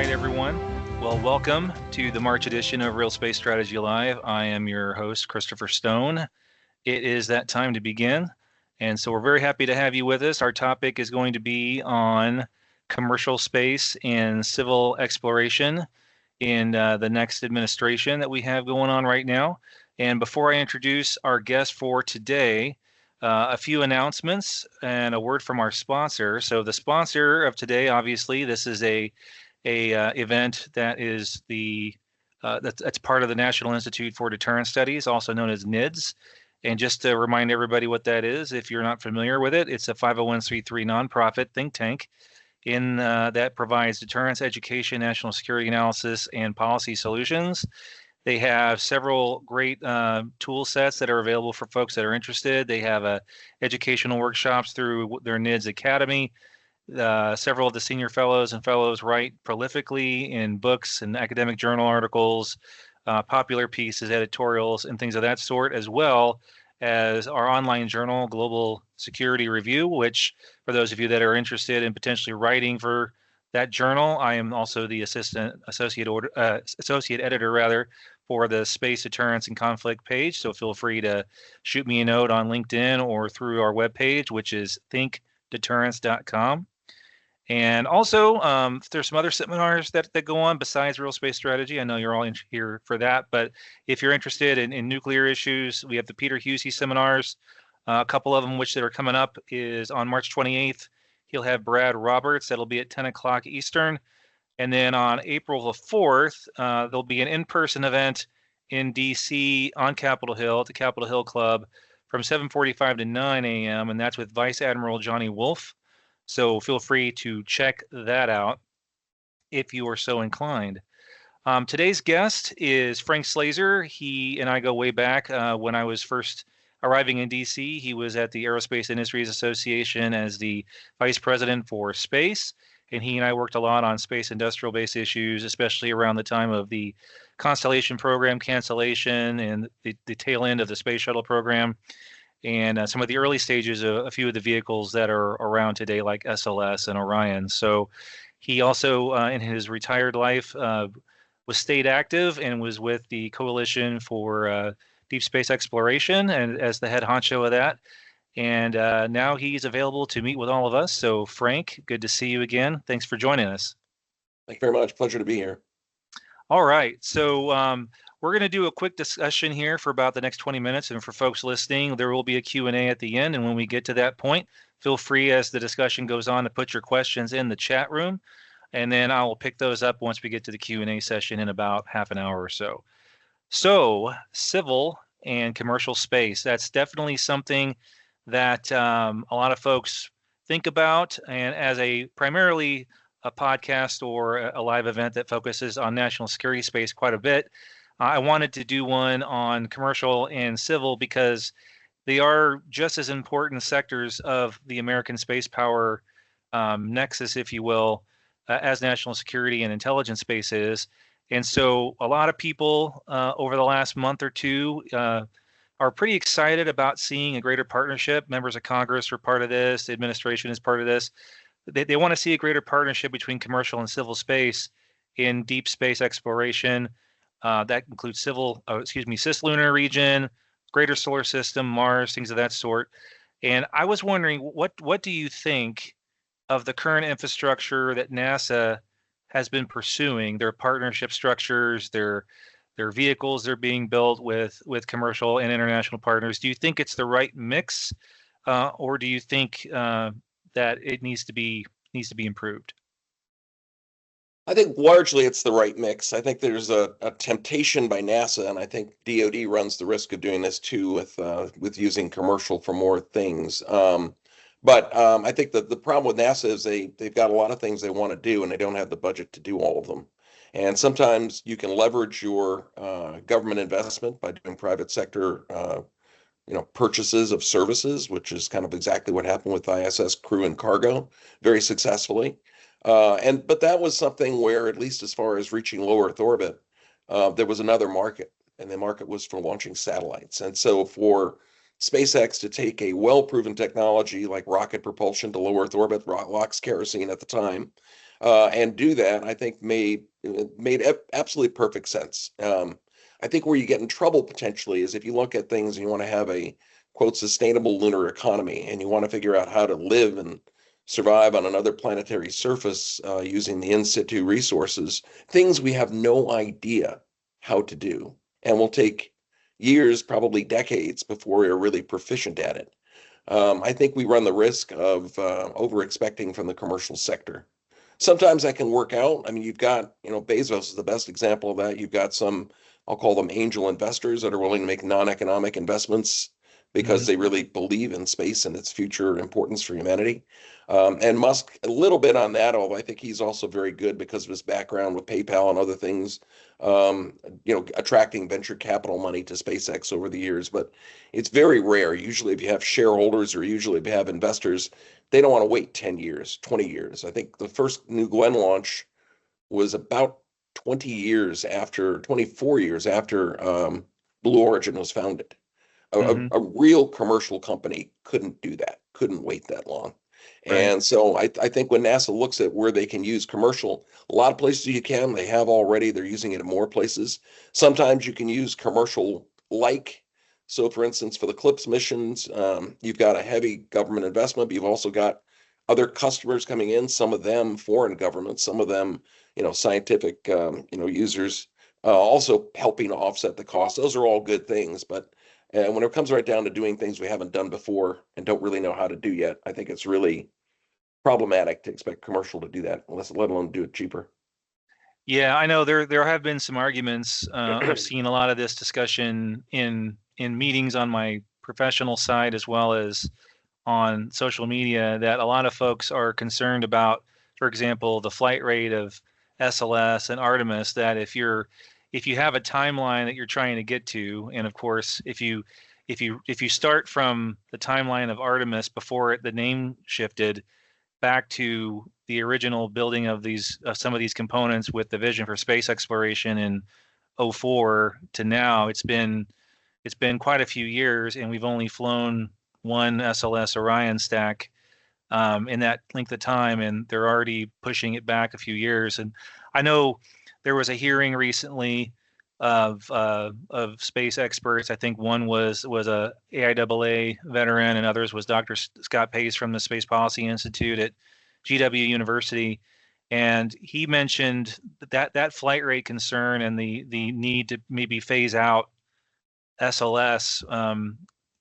right, everyone. Well, welcome to the March edition of Real Space Strategy Live. I am your host, Christopher Stone. It is that time to begin. And so we're very happy to have you with us. Our topic is going to be on commercial space and civil exploration in the next administration that we have going on right now. And before I introduce our guest for today, a few announcements and a word from our sponsor. So the sponsor of today, obviously, this is a event that is that's part of the National Institute for Deterrence Studies, also known as NIDS. And just to remind everybody what that is, if you're not familiar with it, it's a 501c3 nonprofit think tank that provides deterrence education, national security analysis, and policy solutions. They have several great tool sets that are available for folks that are interested. They have educational workshops through their NIDS Academy. Several of the senior fellows and fellows write prolifically in books and academic journal articles, popular pieces, editorials, and things of that sort, as well as our online journal, Global Security Review, which for those of you that are interested in potentially writing for that journal, I am also the associate editor rather for the Space Deterrence and Conflict page. So feel free to shoot me a note on LinkedIn or through our webpage, which is thinkdeterrence.com. And also, there's some other seminars that go on besides Real Space Strategy. I know you're all here for that, but if you're interested in nuclear issues, we have the Peter Husey seminars. A couple of them, which that are coming up, is on March 28th. He'll have Brad Roberts. That'll be at 10 o'clock Eastern. And then on April the 4th, there'll be an in-person event in D.C. on Capitol Hill at the Capitol Hill Club from 7:45 to 9 a.m., and that's with Vice Admiral Johnny Wolf. So feel free to check that out if you are so inclined. Today's guest is Frank Slazer. He and I go way back. When I was first arriving in D.C., he was at the Aerospace Industries Association as the vice president for space. And he and I worked a lot on space industrial base issues, especially around the time of the Constellation program cancellation and the tail end of the space shuttle program. And some of the early stages of a few of the vehicles that are around today, like SLS and Orion. So he also, in his retired life, was stayed active and was with the Coalition for Deep Space Exploration and as the head honcho of that. And now he's available to meet with all of us. So Frank, good to see you again. Thanks for joining us. Thank you very much. Pleasure to be here. All right. So we're going to do a quick discussion here for about the next 20 minutes. And for folks listening, there will be a Q&A at the end. And when we get to that point, feel free as the discussion goes on to put your questions in the chat room. And then I will pick those up once we get to the Q&A session in about half an hour or so. So civil and commercial space, that's definitely something that a lot of folks think about. And as primarily a podcast or a live event that focuses on national security space quite a bit, I wanted to do one on commercial and civil because they are just as important sectors of the American space power nexus, if you will, as national security and intelligence space is. And so a lot of people over the last month or two are pretty excited about seeing a greater partnership. Members of Congress are part of this. The administration is part of this. They want to see a greater partnership between commercial and civil space in deep space exploration. That includes cislunar region, greater solar system, Mars, things of that sort. And I was wondering, what do you think of the current infrastructure that NASA has been pursuing? Their partnership structures, their vehicles they're being built with commercial and international partners. Do you think it's the right mix, or do you think that it needs to be improved? I think largely it's the right mix. I think there's a temptation by NASA, and I think DoD runs the risk of doing this too with using commercial for more things. But I think that the problem with NASA is they've got a lot of things they want to do, and they don't have the budget to do all of them. And sometimes you can leverage your government investment by doing private sector purchases of services, which is kind of exactly what happened with ISS crew and cargo very successfully. But that was something where, at least as far as reaching low Earth orbit, there was another market, and the market was for launching satellites. And so for SpaceX to take a well-proven technology like rocket propulsion to low Earth orbit, LOX kerosene at the time, and do that, I think made absolutely perfect sense. I think where you get in trouble potentially is if you look at things and you want to have a quote sustainable lunar economy and you want to figure out how to live and survive on another planetary surface using the in situ resources, things we have no idea how to do, and will take years, probably decades, before we're really proficient at it. I think we run the risk of over expecting from the commercial sector. Sometimes that can work out. I mean, you've got, Bezos is the best example of that. You've got some, I'll call them angel investors that are willing to make non-economic investments because Mhm. they really believe in space and its future importance for humanity. And Musk, a little bit on that, although I think he's also very good because of his background with PayPal and other things, attracting venture capital money to SpaceX over the years. But it's very rare. Usually, if you have shareholders or usually if you have investors, they don't want to wait 10 years, 20 years. I think the first New Glenn launch was about 24 years after Blue Origin was founded. Mhm. A real commercial company couldn't do that, couldn't wait that long. Right. And so I think when NASA looks at where they can use commercial, a lot of places you can, they have already, they're using it in more places. Sometimes you can use commercial like. So for instance, for the CLIPS missions, you've got a heavy government investment, but you've also got other customers coming in, some of them foreign governments, some of them, scientific, users, also helping to offset the cost. Those are all good things, but and when it comes right down to doing things we haven't done before and don't really know how to do yet, I think it's really problematic to expect commercial to do that, unless let alone do it cheaper. Yeah, I know there have been some arguments. I've seen a lot of this discussion in meetings on my professional side as well as on social media that a lot of folks are concerned about, for example, the flight rate of SLS and Artemis, that if you have a timeline that you're trying to get to, and of course if you start from the timeline of Artemis before the name shifted back to the original building of these some of these components with the vision for space exploration in '04 to now, it's been quite a few years, and we've only flown one SLS Orion stack in that length of time, and they're already pushing it back a few years. And I know there was a hearing recently of space experts. I think one was a AIAA veteran, and others was Dr. Scott Pace from the Space Policy Institute at GW University. And he mentioned that flight rate concern and the need to maybe phase out SLS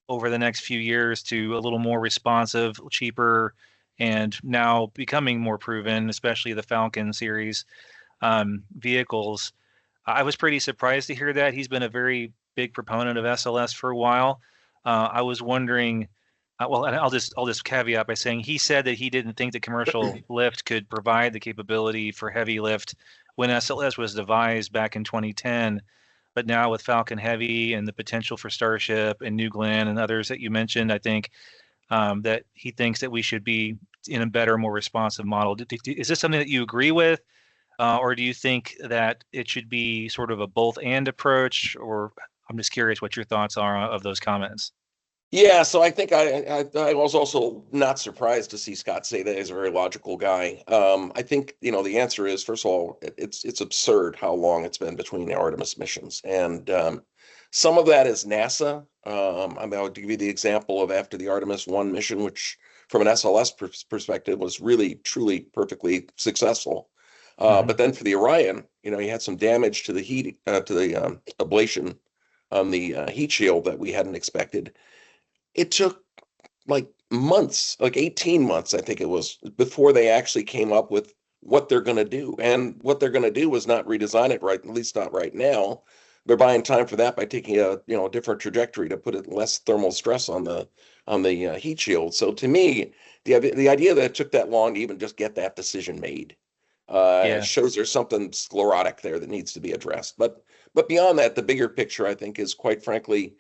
over the next few years to a little more responsive, cheaper, and now becoming more proven, especially the Falcon series vehicles. I was pretty surprised to hear that. He's been a very big proponent of SLS for a while. I was wondering, well, and I'll just caveat by saying he said that he didn't think the commercial lift could provide the capability for heavy lift when SLS was devised back in 2010. But now with Falcon Heavy and the potential for Starship and New Glenn and others that you mentioned, I think that he thinks that we should be in a better, more responsive model. Is this something that you agree with? Or do you think that it should be sort of a both and approach? Or I'm just curious what your thoughts are of those comments. Yeah, so I think I was also not surprised to see Scott say that he's a very logical guy. I think the answer is, first of all, it's absurd how long it's been between the Artemis missions, and some of that is NASA. I mean, I'll give you the example of after the Artemis 1 mission, which from an SLS perspective was really truly perfectly successful. Hmm. But then for the Orion, you had some damage to the heat to the ablation on the heat shield that we hadn't expected. It took like months, like 18 months, I think it was, before they actually came up with what they're going to do. And what they're going to do was not redesign it right, at least not right now. They're buying time for that by taking a different trajectory to put it less thermal stress on the heat shield. So to me, the idea that it took that long to even just get that decision made Yeah. shows there's something sclerotic there that needs to be addressed. But beyond that, the bigger picture, I think, is quite frankly,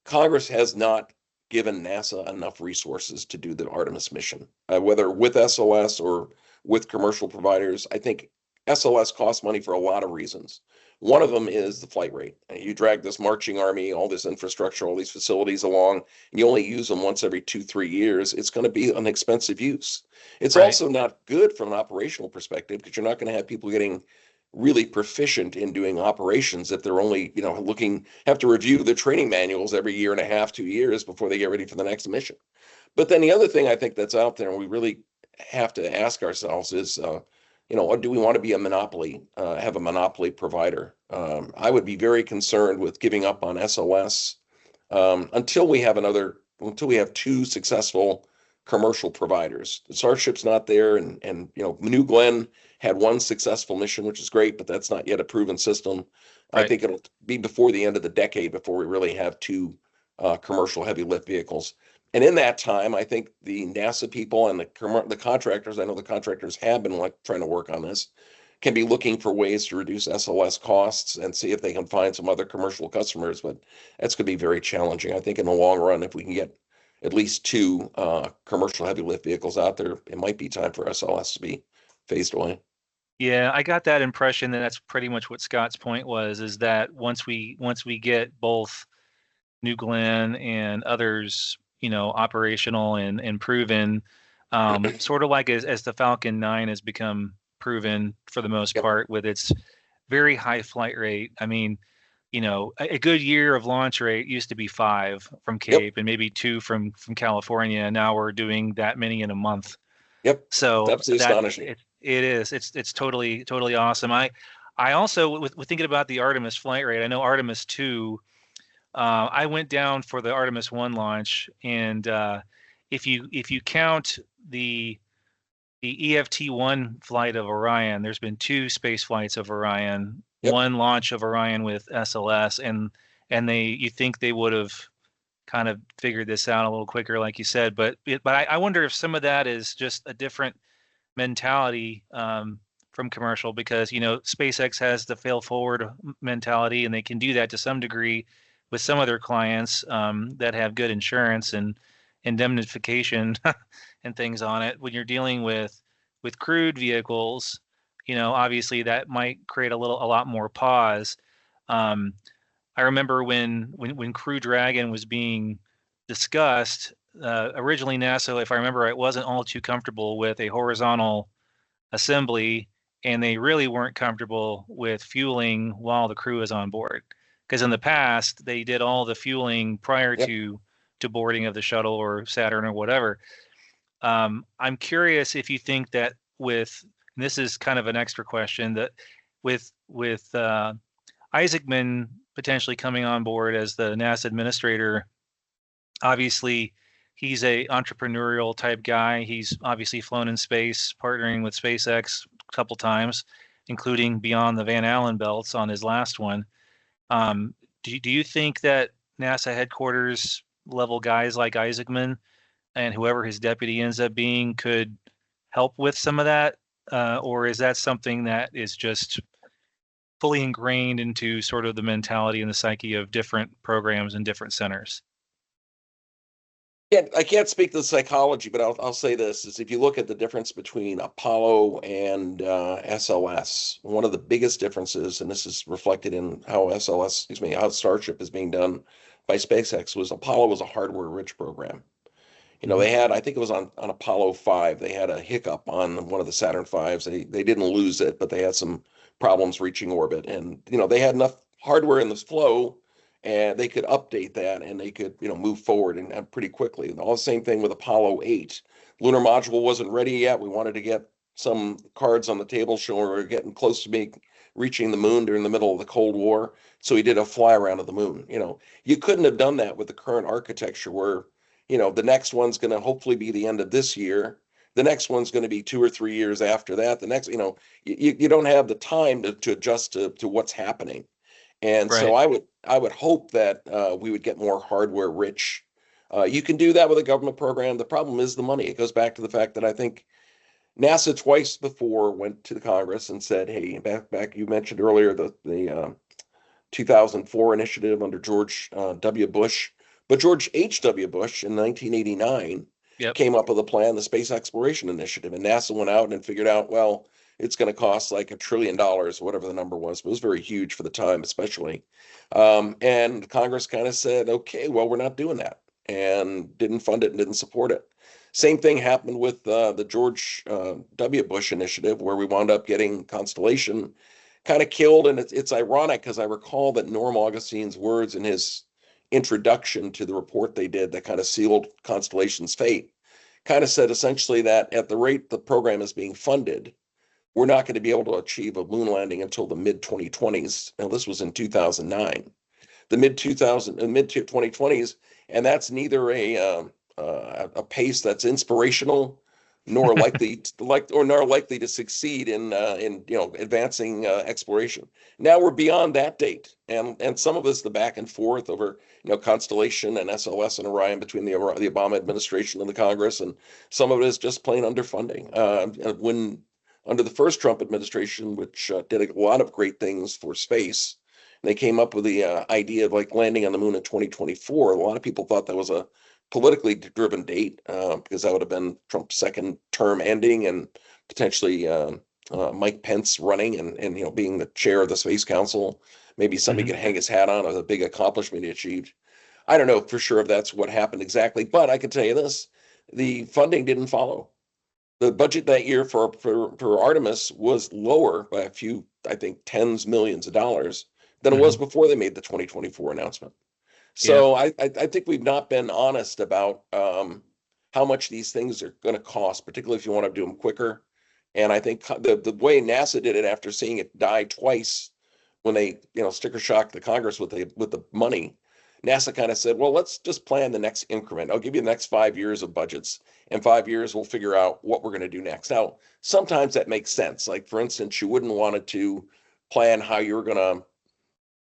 Congress has not given NASA enough resources to do the Artemis mission, whether with SLS or with commercial providers. I think SLS costs money for a lot of reasons. One of them is the flight rate. You drag this marching army, all this infrastructure, all these facilities along, and you only use them once every 2, 3 years. It's going to be an expensive use. It's Right. also not good from an operational perspective because you're not going to have people getting really proficient in doing operations if they're only, have to review the training manuals every year and a half, 2 years before they get ready for the next mission. But then the other thing I think that's out there, and we really have to ask ourselves is, do we want to be a monopoly, have a monopoly provider? I would be very concerned with giving up on SOS until we have two successful commercial providers. The Starship's not there, and New Glenn had one successful mission, which is great, but that's not yet a proven system. I Right. think it'll be before the end of the decade before we really have two commercial heavy lift vehicles. And in that time, I think the NASA people and the contractors, I know the contractors have been trying to work on this, can be looking for ways to reduce SLS costs and see if they can find some other commercial customers. But that's going to be very challenging. I think in the long run, if we can get at least two commercial heavy lift vehicles out there, it might be time for SLS to be phased away. Yeah, I got that impression that that's pretty much what Scott's point was, is that once we get both New Glenn and others, operational and proven, sort of like as the Falcon 9 has become proven for the most Yep, part with its very high flight rate. I mean, a good year of launch rate used to be 5 from yep, Cape and maybe 2 from California. Now we're doing that many in a month. yep. It's So absolutely that astonishing. it is. It's totally awesome. I also with thinking about the Artemis flight rate. I know Artemis 2. I went down for the Artemis 1 launch, and if you count the EFT-1 flight of Orion, there's been 2 space flights of Orion, Yep. one launch of Orion with SLS, and you think they would have kind of figured this out a little quicker, like you said, but I wonder if some of that is just a different mentality from commercial, because SpaceX has the fail forward mentality, and they can do that to some degree with some of their clients that have good insurance and indemnification and things on it. When you're dealing with crewed vehicles, obviously that might create a lot more pause. um, I remember when Crew Dragon was being discussed, originally NASA, if I remember right, wasn't all too comfortable with a horizontal assembly, and they really weren't comfortable with fueling while the crew is on board. Because in the past, they did all the fueling prior Yep. to boarding of the shuttle or Saturn or whatever. I'm curious if you think that and this is kind of an extra question, that with Isaacman potentially coming on board as the NASA administrator. Obviously, he's a entrepreneurial type guy. He's obviously flown in space, partnering with SpaceX a couple times, including beyond the Van Allen belts on his last one. Um, do you think that NASA headquarters level guys like Isaacman and whoever his deputy ends up being could help with some of that? Or is that something that is just fully ingrained into sort of the mentality and the psyche of different programs and different centers? Yeah, I can't speak to the psychology, but I'll say this is if you look at the difference between Apollo and SLS, one of the biggest differences, and this is reflected in how how Starship is being done by SpaceX, was Apollo was a hardware-rich program. Mhm. They had, I think it was on Apollo 5, they had a hiccup on one of the Saturn Fives. They didn't lose it, but they had some problems reaching orbit. And, they had enough hardware in this flow and they could update that and they could, move forward and pretty quickly. And all the same thing with Apollo 8. Lunar module wasn't ready yet. We wanted to get some cards on the table showing we were getting close to reaching the moon during the middle of the Cold War. So he did a fly around of the moon. You couldn't have done that with the current architecture where the next one's going to hopefully be the end of this year. The next one's going to be 2 or 3 years after that. The next, you don't have the time to adjust to what's happening. And so Right. I would hope that we would get more hardware rich. You can do that with a government program. The problem is the money. It goes back to the fact that I think NASA twice before went to the Congress and said, "Hey, back you mentioned earlier the 2004 initiative under George W. Bush. But George H.W. Bush in 1989 Yep. came up with a plan, the Space Exploration Initiative. And NASA went out and figured out, well, it's going to cost like $1 trillion, whatever the number was. But it was very huge for the time, especially. And Congress kind of said, okay, well, we're not doing that, and didn't fund it and didn't support it. Same thing happened with the George W. Bush initiative, where we wound up getting Constellation kind of killed. And it's ironic because I recall that Norm Augustine's words in his introduction to the report they did that kind of sealed Constellation's fate kind of said essentially that at the rate the program is being funded, we're not going to be able to achieve a moon landing until the mid 2020s. Now, this was in 2009, the mid 2020s, and that's neither a pace that's inspirational nor likely to succeed in advancing exploration. Now we're beyond that date, and some of it's the back and forth over Constellation and SLS and Orion between the Obama administration and the Congress, and some of it is just plain underfunding. When under the first Trump administration, which did a lot of great things for space, they came up with the idea of like landing on the moon in 2024. A lot of people thought that was a politically driven date because that would have been Trump's second term ending and potentially Mike Pence running and being the chair of the Space Council. Maybe somebody could hang his hat on as a big accomplishment he achieved. I don't know for sure if that's what happened exactly, but I can tell you this: the funding didn't follow. The budget that year for Artemis was lower by a few, I think, tens millions of dollars than it was before they made the 2024 announcement. So I think we've not been honest about how much these things are going to cost, particularly if you want to do them quicker. And I think the way NASA did it after seeing it die twice when they sticker shocked the Congress with the money, NASA kind of said, well, let's just plan the next increment. I'll give you the next 5 years of budgets. In 5 years, we'll figure out what we're going to do next. Now, sometimes that makes sense. Like, for instance, you wouldn't want it to plan how you're going to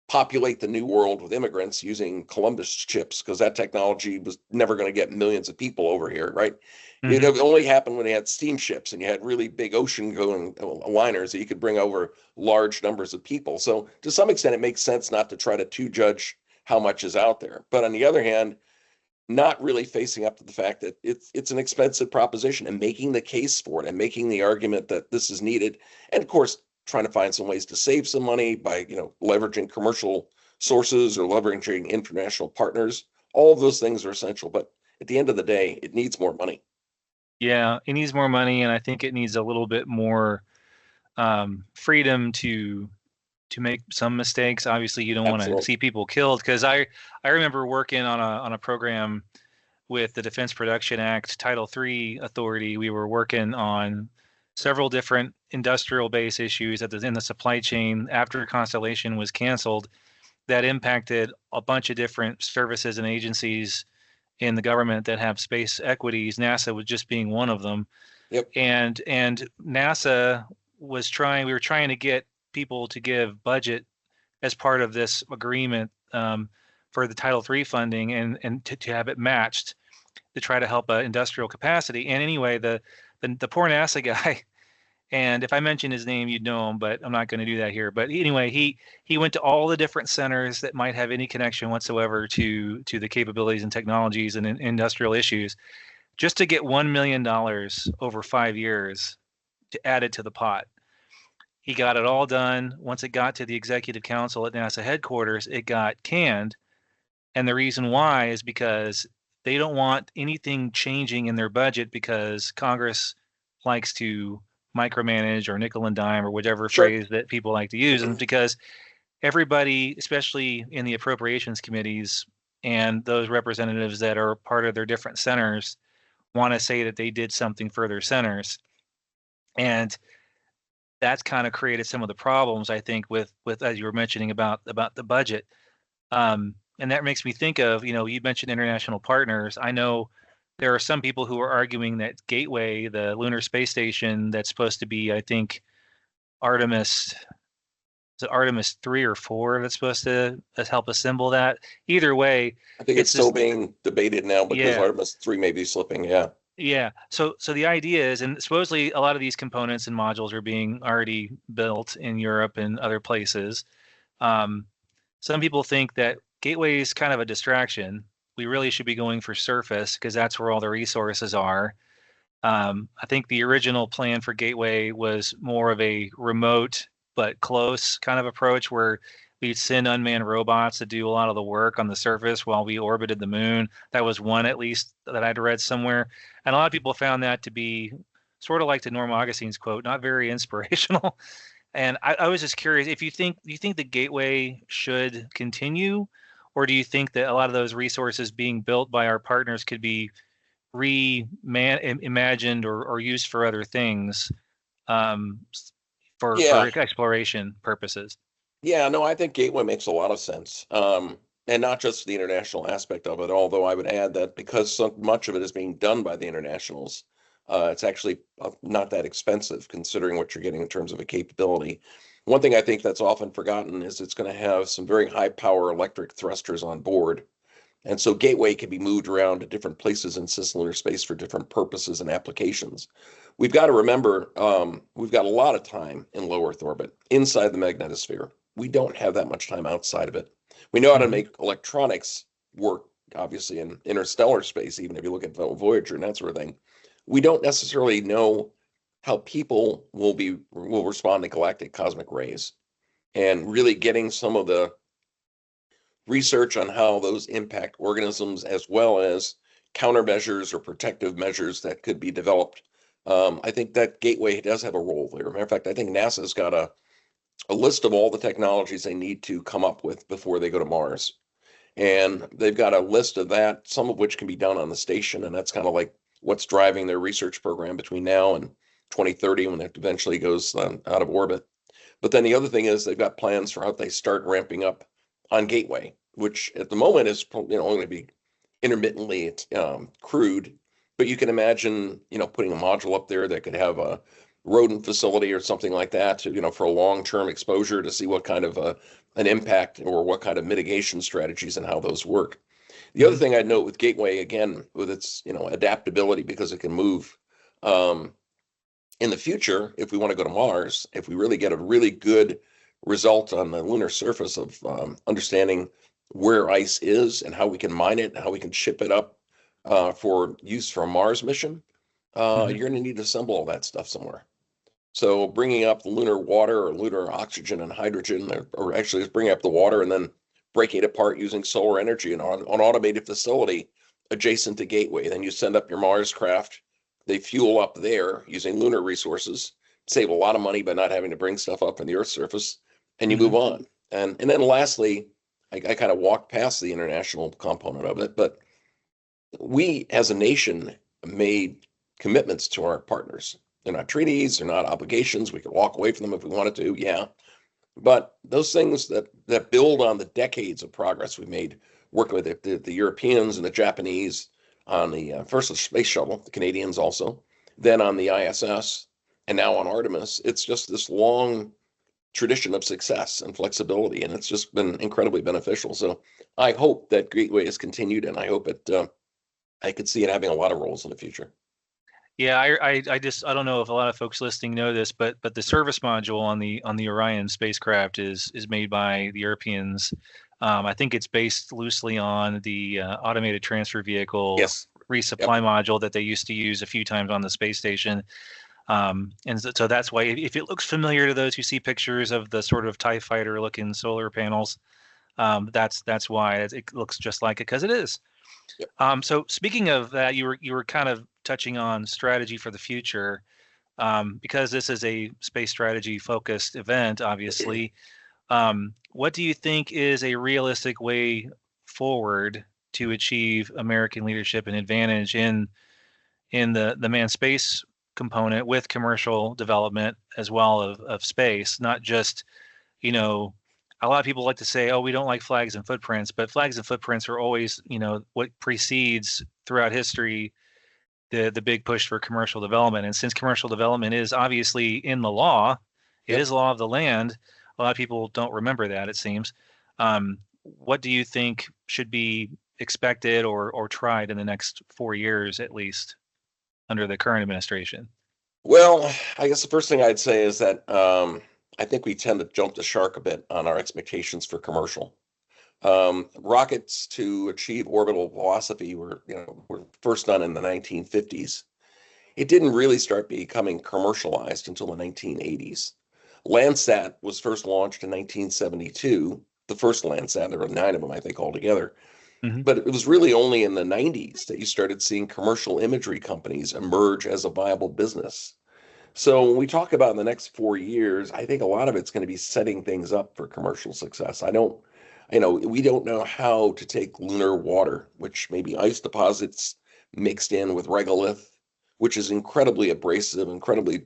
populate the new world with immigrants using Columbus ships, because that technology was never going to get millions of people over here, right? It only happened when they had steamships and you had really big ocean-going liners that you could bring over large numbers of people. So to some extent, it makes sense not to try to judge how much is out there. But on the other hand, not really facing up to the fact that it's an expensive proposition and making the case for it and making the argument that this is needed. And of course, trying to find some ways to save some money by leveraging commercial sources or leveraging international partners. All of those things are essential, but at the end of the day, it needs more money. Yeah, it needs more money, and I think it needs a little bit more freedom to make some mistakes. Obviously, you don't want to see people killed, because I remember working on a program with the Defense Production Act Title III Authority. We were working on several different industrial base issues in the supply chain after Constellation was canceled that impacted a bunch of different services and agencies in the government that have space equities. NASA was just being one of them. Yep. And NASA we were trying to get people to give budget as part of this agreement for the Title III funding and to have it matched to try to help industrial capacity. And anyway, the poor NASA guy, and if I mention his name, you'd know him, but I'm not going to do that here. But anyway, he went to all the different centers that might have any connection whatsoever to the capabilities and technologies and industrial issues, just to get $1 million over 5 years to add it to the pot. He got it all done. Once it got to the executive council at NASA headquarters, it got canned. And the reason why is because they don't want anything changing in their budget, because Congress likes to micromanage or nickel and dime or whatever phrase that people like to use. And because everybody, especially in the appropriations committees and those representatives that are part of their different centers, want to say that they did something for their centers. And that's kind of created some of the problems, I think, with as you were mentioning about the budget. And that makes me think of, you mentioned international partners. I know there are some people who are arguing that Gateway, the lunar space station that's supposed to be, I think, Artemis 3 or 4 that's supposed to help assemble that. Either way, I think it's still being debated now because Artemis 3 may be slipping. Yeah. So the idea is, and supposedly a lot of these components and modules are being already built in Europe and other places. Some people think that Gateway is kind of a distraction. We really should be going for surface because that's where all the resources are. I think the original plan for Gateway was more of a remote but close kind of approach where we'd send unmanned robots to do a lot of the work on the surface while we orbited the moon. That was one, at least, that I'd read somewhere. And a lot of people found that to be sort of like the Norm Augustine's quote, not very inspirational. And I was just curious if do you think the Gateway should continue, or do you think that a lot of those resources being built by our partners could be reimagined or used for other things, um, for Yeah, exploration purposes? yeah, no, I think Gateway makes a lot of sense. And not just the international aspect of it, although I would add that because so much of it is being done by the internationals, it's actually not that expensive considering what you're getting in terms of a capability. One thing I think that's often forgotten is it's going to have some very high power electric thrusters on board. And so Gateway can be moved around to different places in cislunar space for different purposes and applications. We've got to remember, we've got a lot of time in low Earth orbit inside the magnetosphere. We don't have that much time outside of it. We know how to Hmm. make electronics work, obviously, in interstellar space, even if you look at Voyager and that sort of thing. We don't necessarily know how people will respond to galactic cosmic rays, and really getting some of the research on how those impact organisms as well as countermeasures or protective measures that could be developed. I think that Gateway does have a role there. Matter of fact, I think NASA's got a list of all the technologies they need to come up with before they go to Mars. And they've got a list of that, some of which can be done on the station. And that's kind of like what's driving their research program between now and 2030 when it eventually goes out of orbit. But then the other thing is they've got plans for how they start ramping up on Gateway, which at the moment is only going to be intermittently crewed. But you can imagine putting a module up there that could have a rodent facility or something like that to for a long-term exposure to see what kind of an impact or what kind of mitigation strategies and how those work. The other Hmm. thing I'd note with Gateway, again, with its adaptability because it can move, um, in the future, if we want to go to Mars, if we really get a really good result on the lunar surface of understanding where ice is and how we can mine it and how we can ship it up for use for a Mars mission, Hmm. you're going to need to assemble all that stuff somewhere. So bringing up the lunar water or lunar oxygen and hydrogen, or actually just bringing up the water and then breaking it apart using solar energy and on an automated facility adjacent to Gateway. Then you send up your Mars craft. They fuel up there using lunar resources, save a lot of money by not having to bring stuff up from the Earth's surface, and you move Hmm. on. And then lastly, I kind of walked past the international component of it, but we as a nation made commitments to our partners. They're not treaties, they're not obligations. We could walk away from them if we wanted to, yeah. But those things that build on the decades of progress we made working with the Europeans and the Japanese on the first the space shuttle, the Canadians also, then on the ISS, and now on Artemis. It's just this long tradition of success and flexibility, and it's just been incredibly beneficial. So I hope that Gateway is continued, and I hope I could see it having a lot of roles in the future. Yeah, I just I don't know if a lot of folks listening know this, but the service module on the Orion spacecraft is made by the Europeans. I think it's based loosely on the automated transfer vehicle Yes. Yep. resupply module that they used to use a few times on the space station. And so that's why if it looks familiar to those who see pictures of the sort of TIE fighter looking solar panels, that's why it looks just like it because it is. Yep. So speaking of that, you were kind of touching on strategy for the future, because this is a space strategy focused event, obviously. What do you think is a realistic way forward to achieve American leadership and advantage in the manned space component with commercial development as well of space, not just, you know, a lot of people like to say, oh, we don't like flags and footprints, but flags and footprints are always, what precedes throughout history the big push for commercial development. And since commercial development is obviously in the law, it Yep. is law of the land. A lot of people don't remember that, it seems. What do you think should be expected or tried in the next 4 years at least under the current administration? Well, I guess the first thing I'd say is that I think we tend to jump the shark a bit on our expectations for commercial. Rockets to achieve orbital velocity were first done in the 1950s, it didn't really start becoming commercialized until the 1980s. Landsat was first launched in 1972, the first Landsat. There were 9 of them, I think, altogether. Hmm. But it was really only in the 90s that you started seeing commercial imagery companies emerge as a viable business. So when we talk about the next 4 years, I think a lot of it's going to be setting things up for commercial success. We don't know how to take lunar water, which may be ice deposits mixed in with regolith, which is incredibly abrasive, incredibly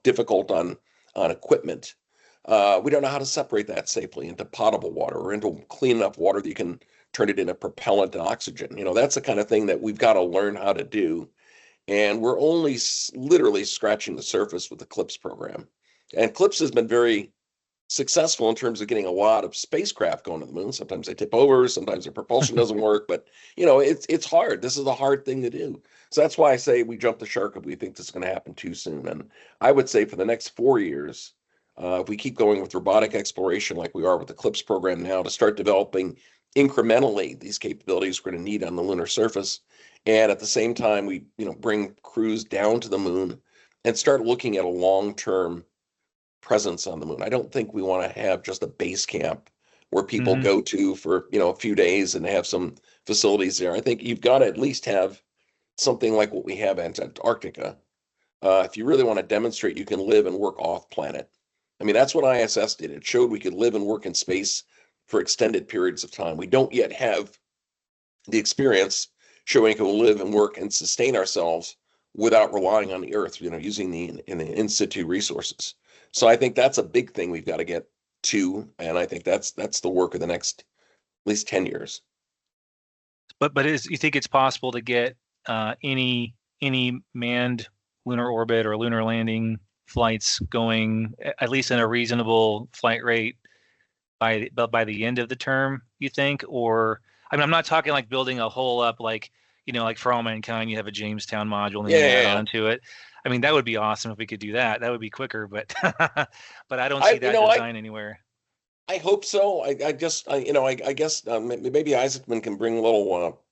difficult on equipment. We don't know how to separate that safely into potable water or into clean enough water that you can turn it into propellant and oxygen. That's the kind of thing that we've got to learn how to do. And we're only literally scratching the surface with the CLIPS program. And CLIPS has been very successful in terms of getting a lot of spacecraft going to the moon. Sometimes they tip over, sometimes their propulsion doesn't work, but it's hard. This is a hard thing to do. So that's why I say we jump the shark if we think this is going to happen too soon. And I would say for the next 4 years, if we keep going with robotic exploration like we are with the CLIPS program now, to start developing incrementally these capabilities we're going to need on the lunar surface, and at the same time we bring crews down to the moon and start looking at a long-term presence on the moon. I don't think we want to have just a base camp where people Hmm. go to for a few days and have some facilities there. I think you've got to at least have something like what we have at Antarctica. If you really want to demonstrate you can live and work off planet. I mean, that's what ISS did. It showed we could live and work in space for extended periods of time. We don't yet have the experience showing we can live and work and sustain ourselves without relying on the earth, using the in situ resources. So I think that's a big thing we've got to get to, and I think that's the work of the next at least 10 years. But you think it's possible to get any manned lunar orbit or lunar landing flights going at least in a reasonable flight rate by the end of the term, you think? Or I mean, I'm not talking like building a whole up like like for all mankind, you have a Jamestown module and then Yeah, you add yeah, yeah. on to it. I mean, that would be awesome if we could do that. That would be quicker, but but I don't I see you that know I design anywhere. I hope so. I guess maybe Isaacman can bring a little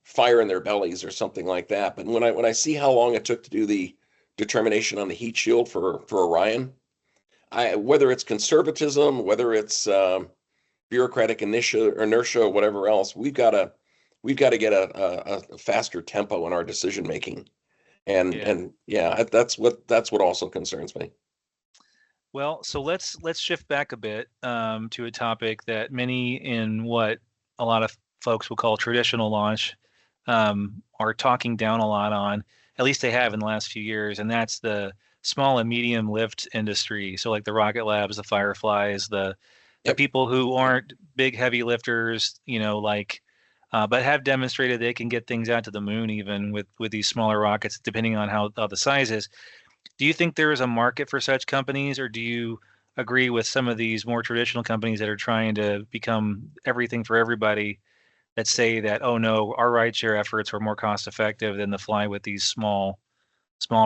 fire in their bellies or something like that. But when I see how long it took to do the determination on the heat shield for Orion, whether it's conservatism, whether it's bureaucratic inertia or whatever else, we've got to get a faster tempo in our decision making. And Yeah. and yeah, that's what also concerns me. Well, so let's shift back a bit to a topic that many in what a lot of folks will call traditional launch are talking down a lot on. At least they have in the last few years, and that's the small and medium lift industry. So like the Rocket Labs, the Fireflies, the Yep. people who aren't big heavy lifters, but have demonstrated they can get things out to the moon even with these smaller rockets, depending on how the size is. Do you think there is a market for such companies, or do you agree with some of these more traditional companies that are trying to become everything for everybody that say that, oh no, our rideshare efforts are more cost effective than the fly with these small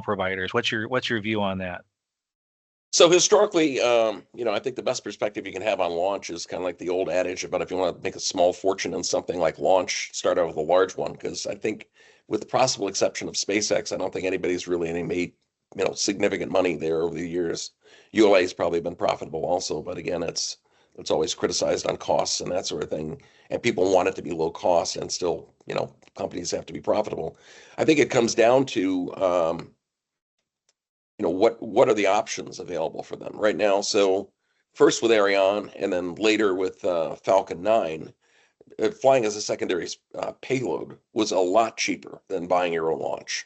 providers? What's your view on that? So historically, I think the best perspective you can have on launch is kind of like the old adage about if you want to make a small fortune in something like launch, start out with a large one. Because I think, with the possible exception of SpaceX, I don't think anybody's really any made significant money there over the years. ULA has probably been profitable also, but again, it's always criticized on costs and that sort of thing. And people want it to be low cost, and still, companies have to be profitable. I think it comes down to what are the options available for them right now. So first with Ariane, and then later with Falcon 9, flying as a secondary payload was a lot cheaper than buying your own launch.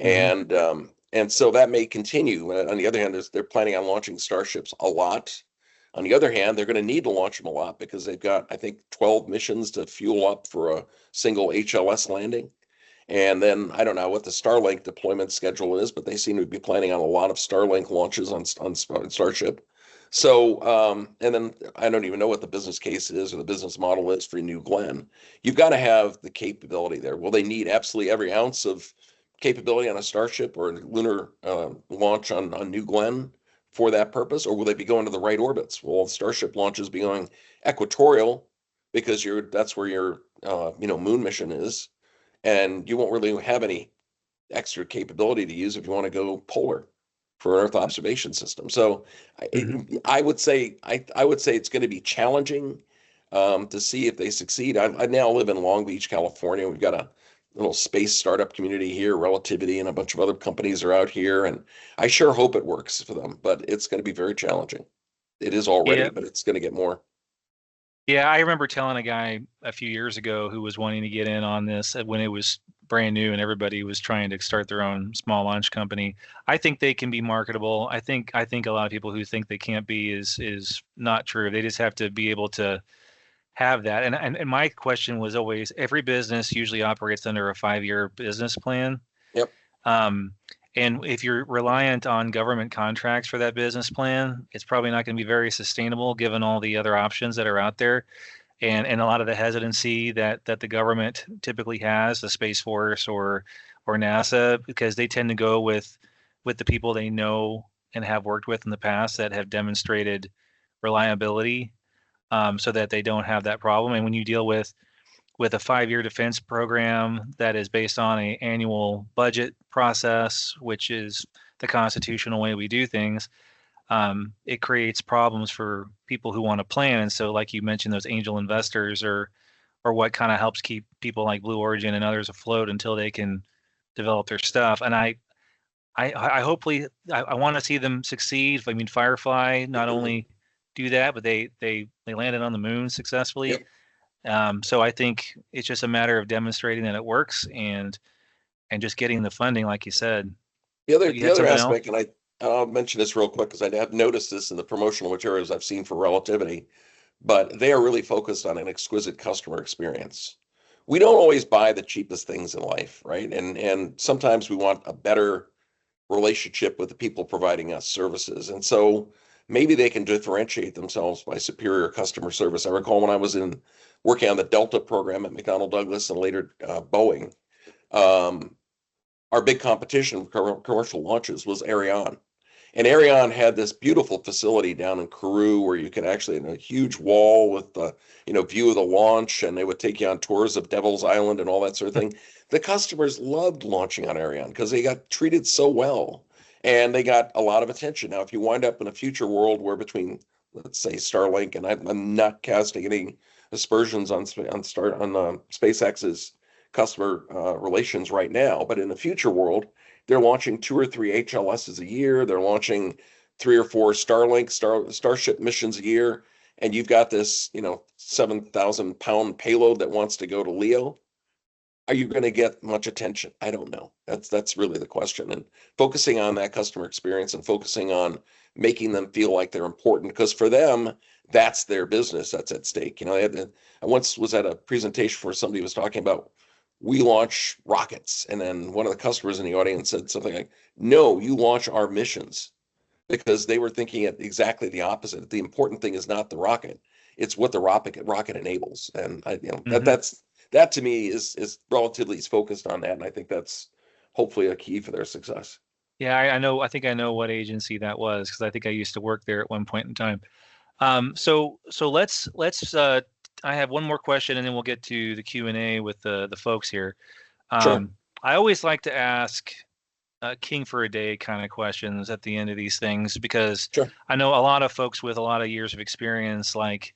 Hmm. And so that may continue. On the other hand, they're planning on launching Starships a lot. On the other hand, they're going to need to launch them a lot because they've got, I think, 12 missions to fuel up for a single HLS landing. And then I don't know what the Starlink deployment schedule is, but they seem to be planning on a lot of Starlink launches on Starship. So, and then I don't even know what the business case is or the business model is for New Glenn. You've got to have the capability there. Will they need absolutely every ounce of capability on a Starship or a lunar launch on New Glenn for that purpose, or will they be going to the right orbits? Will Starship launches be going equatorial because that's where your moon mission is, and you won't really have any extra capability to use if you want to go polar for an Earth observation system. So Hmm. I would say I would say it's going to be challenging to see if they succeed. I now live in Long Beach, California. We've got a little space startup community here, Relativity, and a bunch of other companies are out here, and I sure hope it works for them. But it's going to be very challenging. It is already, Yeah. but it's going to get more. Yeah, I remember telling a guy a few years ago who was wanting to get in on this when it was brand new and everybody was trying to start their own small launch company. I think they can be marketable. I think a lot of people who think they can't be is not true. They just have to be able to have that. And my question was always every business usually operates under a 5-year business plan. Yep. Um, and if you're reliant on government contracts for that business plan, it's probably not going to be very sustainable given all the other options that are out there and a lot of the hesitancy that the government typically has, the Space Force or NASA, because they tend to go with the people they know and have worked with in the past that have demonstrated reliability, so that they don't have that problem. And when you deal with a 5-year defense program that is based on a annual budget process, which is the constitutional way we do things, it creates problems for people who want to plan. And so, like you mentioned, those angel investors or what kind of helps keep people like Blue Origin and others afloat until they can develop their stuff. And I hopefully I want to see them succeed. I mean, Firefly not only do that, but they landed on the moon successfully. Yep. So I think it's just a matter of demonstrating that it works and just getting the funding, like you said. But you The had other something else? aspect, and I'll mention this real quick because I have noticed this in the promotional materials I've seen for Relativity, but they are really focused on an exquisite customer experience. We don't always buy the cheapest things in life, right? And sometimes we want a better relationship with the people providing us services. And so maybe they can differentiate themselves by superior customer service. I recall when I was in working on the Delta program at McDonnell Douglas and later Boeing, um, our big competition for commercial launches was Ariane. And Ariane had this beautiful facility down in Kourou where you could actually in a huge wall with the view of the launch, and they would take you on tours of Devil's Island and all that sort of thing. The customers loved launching on Ariane because they got treated so well and they got a lot of attention. Now, if you wind up in a future world where between let's say Starlink, and I'm not casting any aspersions on SpaceX's customer relations right now, but in a future world they're launching 2 or 3 HLSs a year. They're launching 3 or 4 Starship missions a year. And you've got this, 7,000 pound payload that wants to go to Leo. Are you going to get much attention? I don't know. That's really the question. And focusing on that customer experience and focusing on making them feel like they're important, because for them, that's their business that's at stake. I once was at a presentation where somebody was talking about we launch rockets, and then one of the customers in the audience said something like, "No, you launch our missions," because they were thinking it exactly the opposite. The important thing is not the rocket; it's what the rocket enables. And Hmm. that to me is relatively focused on that, and I think that's hopefully a key for their success. Yeah, I know. I think I know what agency that was because I think I used to work there at one point in time. So let's. I have one more question, and then we'll get to the Q&A with the folks here. Sure, I always like to ask king for a day kind of questions at the end of these things because sure. I know a lot of folks with a lot of years of experience, like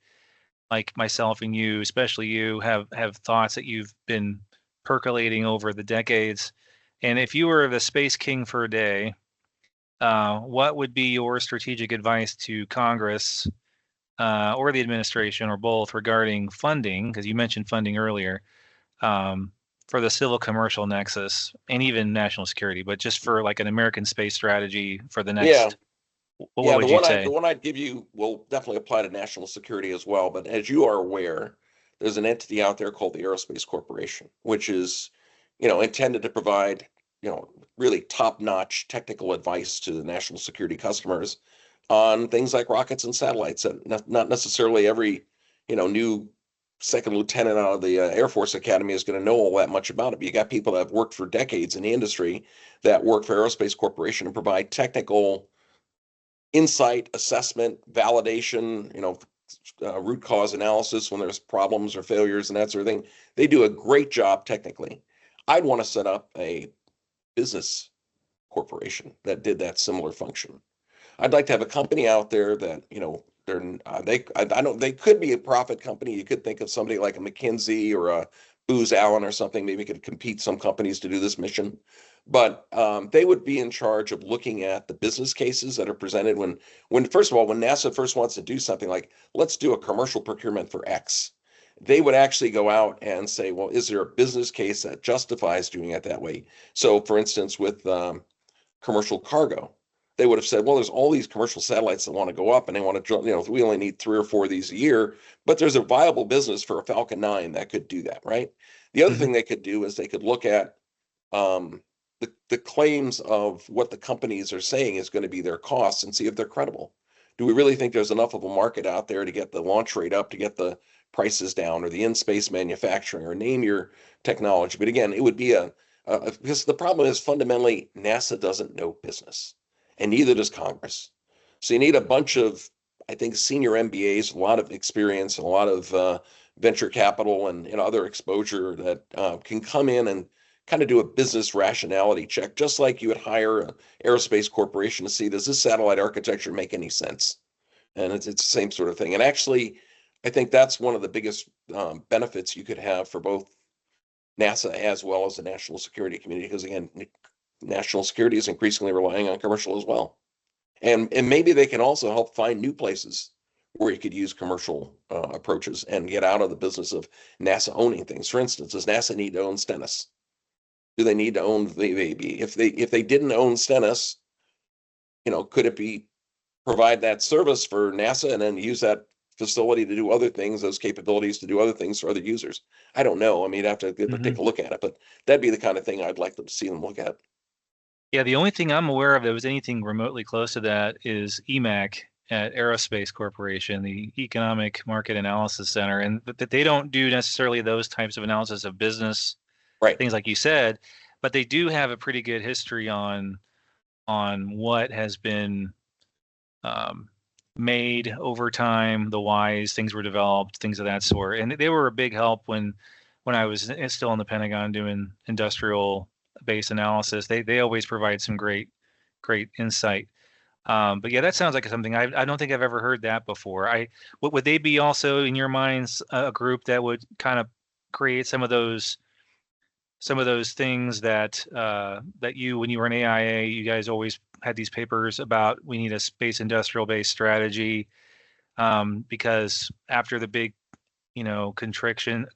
myself and you, especially you, have thoughts that you've been percolating over the decades. And if you were the space king for a day, what would be your strategic advice to Congress or the administration or both regarding funding? Because you mentioned funding earlier, um, for the civil commercial nexus and even national security, but just for like an American space strategy for the Yeah, next, what yeah. The would you one I say? the one I'd give you will definitely apply to national security as well. But as you are aware, there's an entity out there called the Aerospace Corporation, which is, intended to provide, really top-notch technical advice to the national security customers on things like rockets and satellites. And not necessarily every, new second lieutenant out of the Air Force Academy is going to know all that much about it. But you got people that have worked for decades in the industry that work for Aerospace Corporation and provide technical insight, assessment, validation, root cause analysis when there's problems or failures and that sort of thing. They do a great job technically. I'd want to set up a business corporation that did that similar function. I'd like to have a company out there that, they could be a profit company. You could think of somebody like a McKinsey or a Booz Allen or something, maybe could compete some companies to do this mission. But they would be in charge of looking at the business cases that are presented first of all, when NASA first wants to do something like, let's do a commercial procurement for X, they would actually go out and say, well, is there a business case that justifies doing it that way? So, for instance, with commercial cargo, they would have said, well, there's all these commercial satellites that want to go up and they want to, we only need 3 or 4 of these a year, but there's a viable business for a Falcon 9 that could do that, right? The other thing they could do is they could look at the claims of what the companies are saying is going to be their costs and see if they're credible. Do we really think there's enough of a market out there to get the launch rate up, to get the prices down, or the in-space manufacturing, or name your technology? But again, it would be because the problem is fundamentally NASA doesn't know business, and neither does Congress. So you need a bunch of, I think, senior MBAs, a lot of experience, and a lot of venture capital and other exposure that can come in and kind of do a business rationality check, just like you would hire an aerospace corporation to see, does this satellite architecture make any sense? And it's the same sort of thing. And actually, I think that's one of the biggest benefits you could have for both NASA as well as the national security community, because again, national security is increasingly relying on commercial as well. And maybe they can also help find new places where you could use commercial approaches and get out of the business of NASA owning things. For instance, does NASA need to own Stennis? Do they need to own the if they didn't own Stennis, could it be provide that service for NASA and then use that facility to do other things, those capabilities to do other things for other users? I don't know. I mean, you'd have to take a look at it, but that'd be the kind of thing I'd like to see them look at. Yeah, the only thing I'm aware of that was anything remotely close to that is EMAC at Aerospace Corporation, the Economic Market Analysis Center, and that they don't do necessarily those types of analysis of business Right. things like you said, but they do have a pretty good history on what has been made over time, the whys things were developed, things of that sort, and they were a big help when I was still in the Pentagon doing industrial based analysis. They always provide some great insight. But yeah, that sounds like something I don't think I've ever heard that before. Would they be also in your minds a group that would kind of create some of those things that you, when you were in AIA, you guys always had these papers about we need a space industrial based strategy, because after the big, contraction,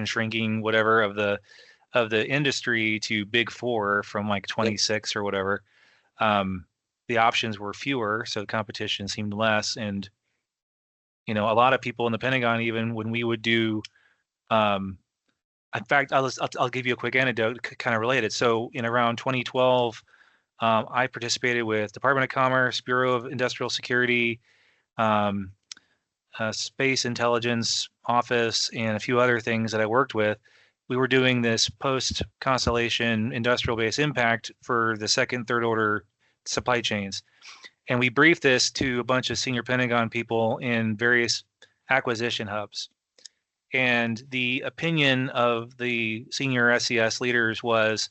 shrinking, whatever of the industry to big four from like 26 or whatever, the options were fewer, so competition seemed less, and a lot of people in the Pentagon, even when we would do in fact, I'll give you a quick anecdote, kind of related. So in around 2012, I participated with Department of Commerce, Bureau of Industrial Security, Space Intelligence Office, and a few other things that I worked with. We were doing this post-constellation industrial base impact for the second, third order supply chains. And we briefed this to a bunch of senior Pentagon people in various acquisition hubs. And the opinion of the senior SES leaders was,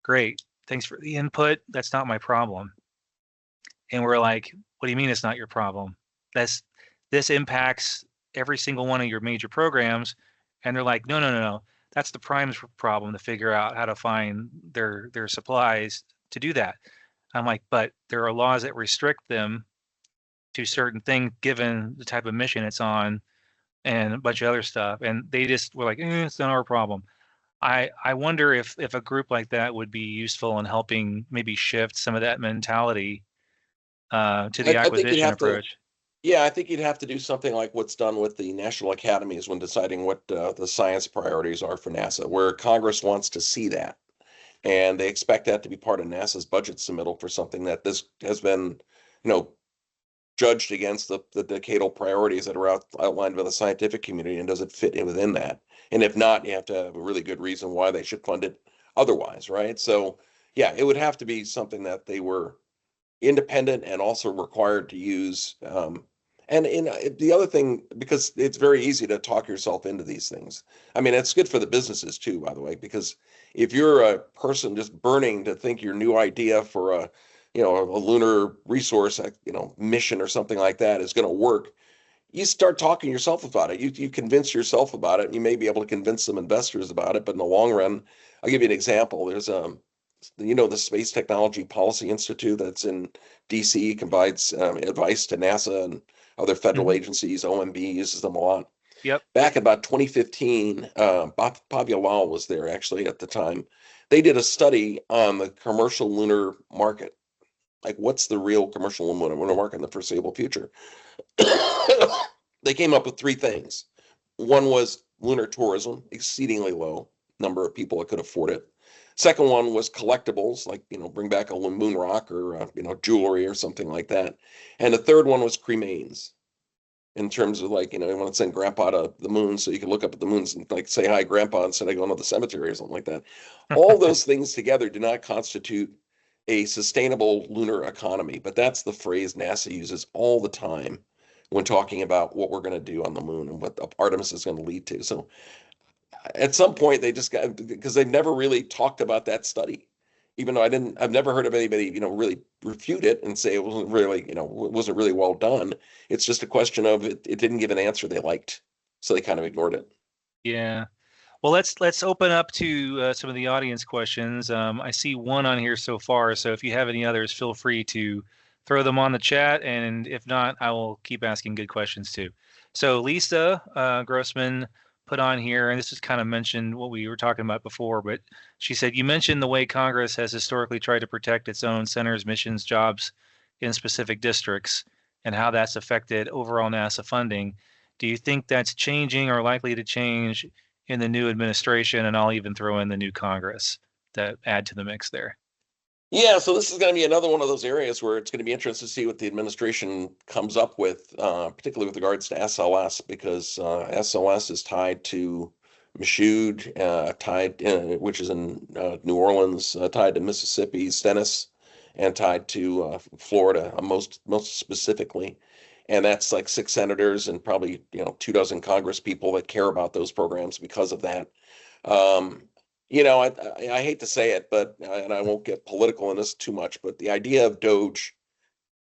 great, thanks for the input. That's not my problem. And we're like, what do you mean it's not your problem? This impacts every single one of your major programs. And they're like, no. That's the prime's problem to figure out how to find their supplies to do that. I'm like, but there are laws that restrict them to certain things given the type of mission it's on, and a bunch of other stuff. And they just were like, it's not our problem. I wonder if a group like that would be useful in helping maybe shift some of that mentality to the acquisition approach. I think you'd have to do something like what's done with the national academies when deciding what the science priorities are for NASA, where Congress wants to see that. And they expect that to be part of NASA's budget submittal for something that this has been, judged against the decadal priorities that are outlined by the scientific community, and does it fit in within that? And if not, you have to have a really good reason why they should fund it otherwise, right? So yeah, it would have to be something that they were independent and also required to use And the other thing, because it's very easy to talk yourself into these things. I mean, it's good for the businesses too, by the way, because if you're a person just burning to think your new idea for a lunar resource, mission or something like that is going to work, you start talking yourself about it. You convince yourself about it. You may be able to convince some investors about it, but in the long run, I'll give you an example. There's the Space Technology Policy Institute that's in DC, provides advice to NASA and other federal Hmm. agencies. OMB uses them a lot. Yep. Back in about 2015, Pavia Lal was there actually at the time. They did a study on the commercial lunar market. Like, what's the real commercial lunar market in the foreseeable future? They came up with three things. One was lunar tourism, exceedingly low number of people that could afford it. Second one was collectibles, like bring back a moon rock or jewelry or something like that. And the third one was cremains, in terms of like you want to send grandpa to the moon so you can look up at the moons and like say hi grandpa instead of going to the cemetery or something like that. All those things together do not constitute a sustainable lunar economy, but that's the phrase NASA uses all the time when talking about what we're going to do on the moon and what Artemis is going to lead to. So at some point they just got, because they've never really talked about that study, even though I've never heard of anybody really refute it and say it wasn't really well done. It's just a question of it didn't give an answer they liked, so they kind of ignored it. Yeah. Well, let's open up to some of the audience questions. I see one on here so far, so if you have any others, feel free to throw them on the chat, and if not, I will keep asking good questions too. So Lisa Grossman put on here, and this is kind of mentioned what we were talking about before, but she said, you mentioned the way Congress has historically tried to protect its own centers, missions, jobs in specific districts, and how that's affected overall NASA funding. Do you think that's changing or likely to change in the new administration? And I'll even throw in the new Congress to add to the mix there. Yeah, so this is going to be another one of those areas where it's going to be interesting to see what the administration comes up with, particularly with regards to SLS, because SLS is tied to Michoud, which is in New Orleans, tied to Mississippi, Stennis, and tied to Florida, most specifically. And that's like 6 senators and probably 24 Congress people that care about those programs because of that. Um, I hate to say it, but and I won't get political in this too much, but the idea of Doge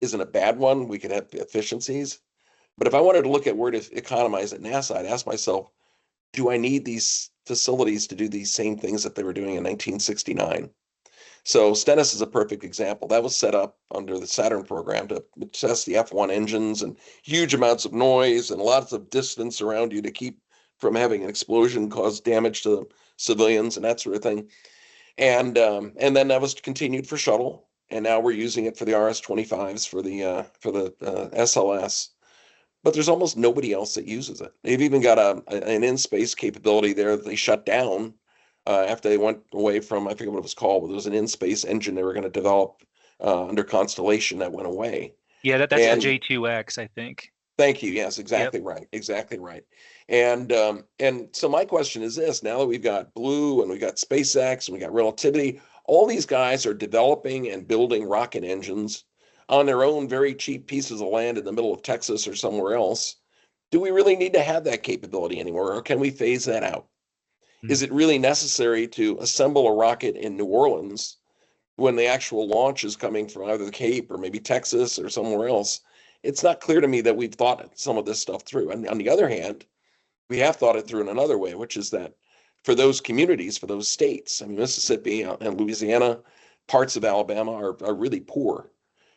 isn't a bad one. We could have efficiencies, but if I wanted to look at where to economize at NASA, I'd ask myself, do I need these facilities to do these same things that they were doing in 1969? So Stennis is a perfect example. That was set up under the Saturn program to test the F1 engines and huge amounts of noise and lots of distance around you to keep from having an explosion cause damage to civilians and that sort of thing. And then that was continued for shuttle, and now we're using it for the RS-25s for the SLS. But there's almost nobody else that uses it. They've even got an in-space capability there that they shut down after they went away from, I forget what it was called, but there was an in-space engine they were going to develop under Constellation that went away. Yeah, that's the And J2X, I think. thank you. Yes, Yep. exactly right. Exactly right. And so my question is this: now that we've got Blue and we got SpaceX and we got Relativity, all these guys are developing and building rocket engines on their own very cheap pieces of land in the middle of Texas or somewhere else. Do we really need to have that capability anymore, or can we phase that out? Hmm. Is it really necessary to assemble a rocket in New Orleans when the actual launch is coming from either the Cape or maybe Texas or somewhere else? It's not clear to me that we've thought some of this stuff through. And on the other hand, we have thought it through in another way, which is that for those communities, for those states, I mean, Mississippi and Louisiana, parts of Alabama are really poor.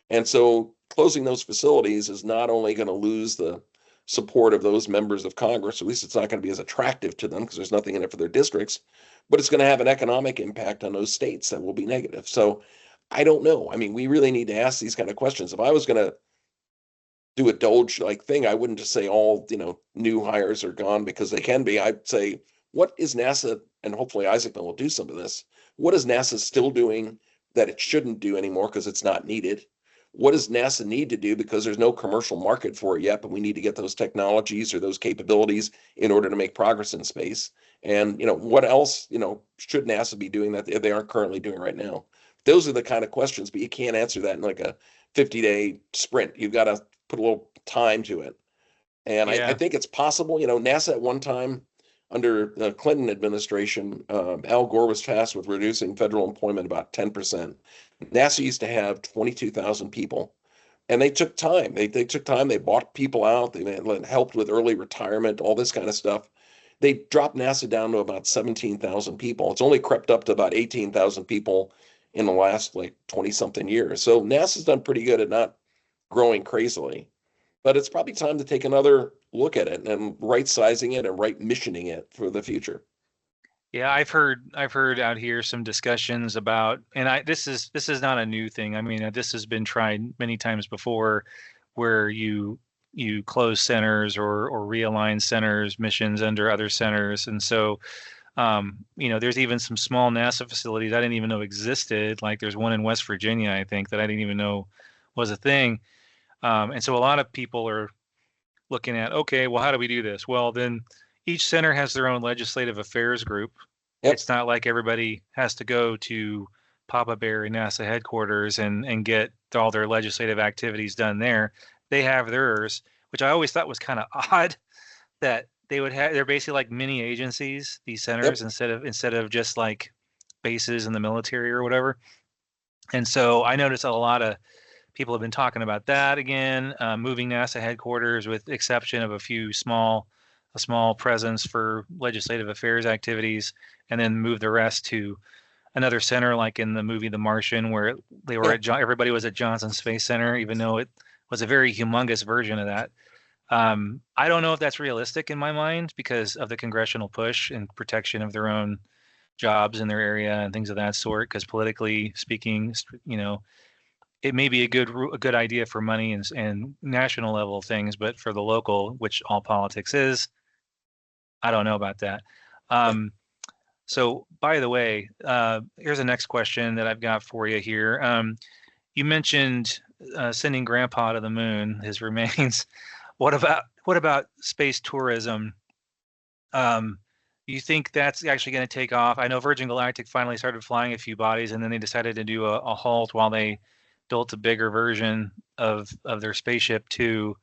And so closing those facilities is not only going to lose the support of those members of Congress, at least it's not going to be as attractive to them because there's nothing in it for their districts, but it's going to have an economic impact on those states that will be negative. So I don't know. I mean, we really need to ask these kind of questions. If I was going to do a Doge like thing, I wouldn't just say all, new hires are gone because they can be. I'd say, what is NASA, and hopefully Isaacman will do some of this, what is NASA still doing that it shouldn't do anymore because it's not needed? What does NASA need to do because there's no commercial market for it yet, but we need to get those technologies or those capabilities in order to make progress in space? And, what else, should NASA be doing that they aren't currently doing right now? Those are the kind of questions, but you can't answer that in like a 50-day sprint. You've got to put a little time to it. And I Yeah. think it's possible. NASA at one time under the Clinton administration, Al Gore was tasked with reducing federal employment about 10%. NASA used to have 22,000 people, and they took time. They took time. They bought people out. They helped with early retirement, all this kind of stuff. They dropped NASA down to about 17,000 people. It's only crept up to about 18,000 people in the last like 20 something years. So NASA's done pretty good at not growing crazily, but it's probably time to take another look at it and right sizing it and right missioning it for the future. Yeah, I've heard out here some discussions about, and this is not a new thing. I mean, this has been tried many times before, where you close centers or realign centers, missions under other centers, and so there's even some small NASA facilities I didn't even know existed. Like there's one in West Virginia, I think, that I didn't even know was a thing. And so a lot of people are looking at, okay, well, how do we do this? Well, then each center has their own legislative affairs group. Yep. It's not like everybody has to go to Papa Bear and NASA headquarters and get all their legislative activities done there. They have theirs, which I always thought was kind of odd that they would have. They're basically like mini agencies, these centers, Yep. instead of just like bases in the military or whatever. And so I noticed a lot of people have been talking about that again, moving NASA headquarters with exception of a small presence for legislative affairs activities, and then move the rest to another center, like in the movie The Martian, where they were Yeah. at everybody was at Johnson Space Center, even though it was a very humongous version of that. I don't know if that's realistic in my mind because of the congressional push and protection of their own jobs in their area and things of that sort. Because politically speaking, it may be a good idea for money and national level things, but for the local, which all politics is, I don't know about that. Um, so, by the way, here's the next question that I've got for you here. You mentioned sending Grandpa to the moon, his remains. What about space tourism? Um, you think that's actually going to take off? I know Virgin Galactic finally started flying a few bodies, and then they decided to do a halt while they built a bigger version of their spaceship too.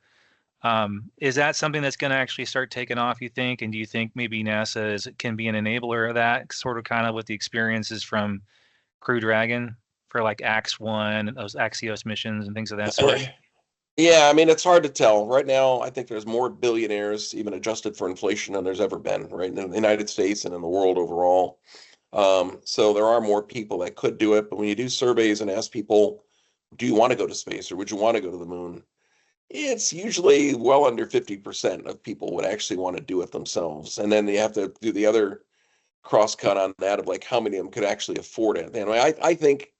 Is that something that's going to actually start taking off, you think? And do you think maybe can be an enabler of that, sort of kind of with the experiences from Crew Dragon for like Ax-1 and those Axios missions and things of that sort? Yeah, I mean, it's hard to tell. Right now, I think there's more billionaires, even adjusted for inflation, than there's ever been, right, in the United States and in the world overall. So there are more people that could do it. But when you do surveys and ask people, do you want to go to space or would you want to go to the moon? It's usually well under 50% of people would actually want to do it themselves. And then you have to do the other cross cut on that of like how many of them could actually afford it. And I think